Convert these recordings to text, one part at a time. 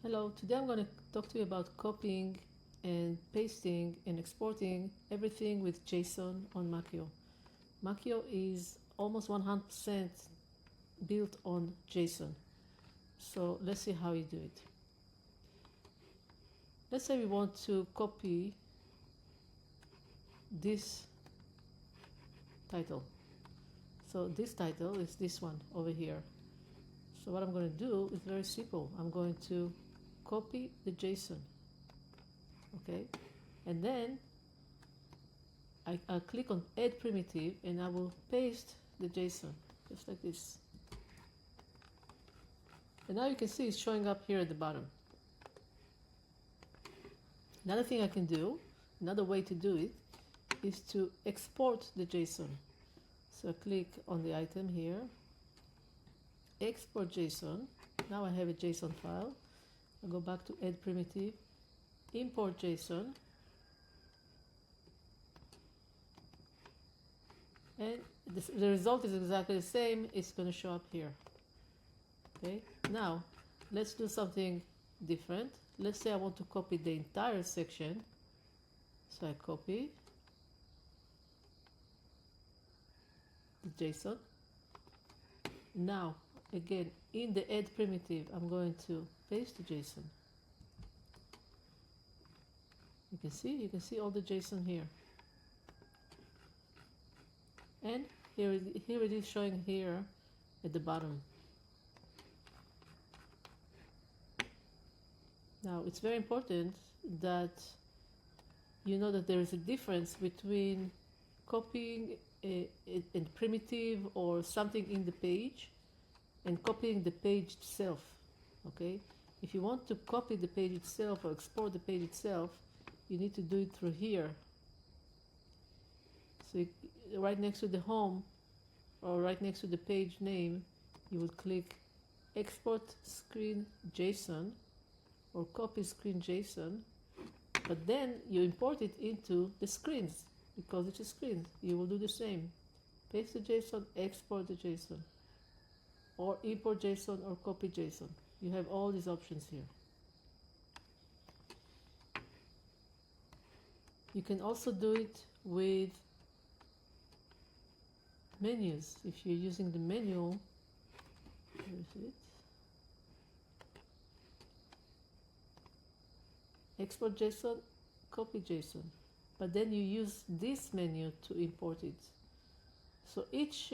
Hello, today I'm going to talk to you about copying and pasting and exporting everything with JSON on Makyo. Makyo is almost 100% built on JSON. So let's see how you do it. Let's say we want to copy this title. So this title is this one over here. So what I'm going to do is very simple. I'm going to copy the JSON, okay, and then I'll click on add primitive and I will paste the JSON just like this, and now you can see it's showing up here at the bottom. Another thing I can do, another way to do it, is to export the JSON. So click on the item here, export JSON. Now I have a JSON file. I'll go back to add primitive, import JSON, and the result is exactly the same. It's going to show up here. Okay, now let's do something different. Let's say I want to copy the entire section. So I copy the JSON. Now again, in the add primitive, I'm going to paste the JSON. You can see all the JSON here, and here it is showing here at the bottom. Now it's very important that you know that there is a difference between copying a primitive or something in the page and copying the page itself. Okay, if you want to copy the page itself or export the page itself, you need to do it through here. So right next to the home or right next to the page name, you would click export screen JSON or copy screen JSON, but then you import it into the screens because it's a screen. You will do the same. Paste the JSON, export the JSON, or import JSON or copy JSON. You have all these options here. You can also do it with menus. If you're using the menu, where is it? Export JSON, copy JSON. But then you use this menu to import it. So each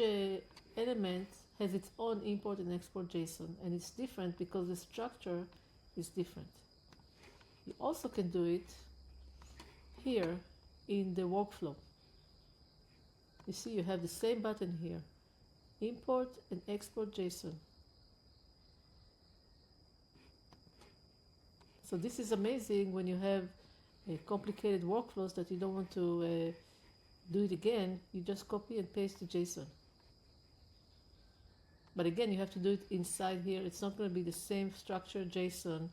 element has its own import and export JSON, and it's different because the structure is different. You also can do it here in the workflow. You see you have the same button here, import and export JSON. So this is amazing when you have complicated workflows that you don't want to do it again. You just copy and paste the JSON. But again, you have to do it inside here. It's not going to be the same structure JSON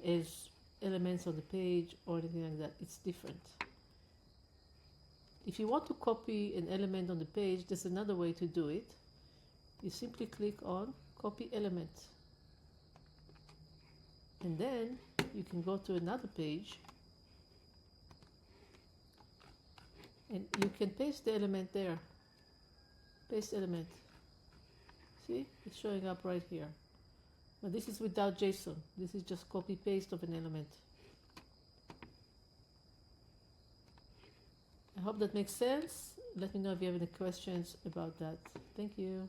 as elements on the page or anything like that. It's different. If you want to copy an element on the page, there's another way to do it. You simply click on copy element. And then you can go to another page and you can paste the element there. Paste element. See, it's showing up right here. But this is without JSON. This is just copy paste of an element. I hope that makes sense. Let me know if you have any questions about that. Thank you.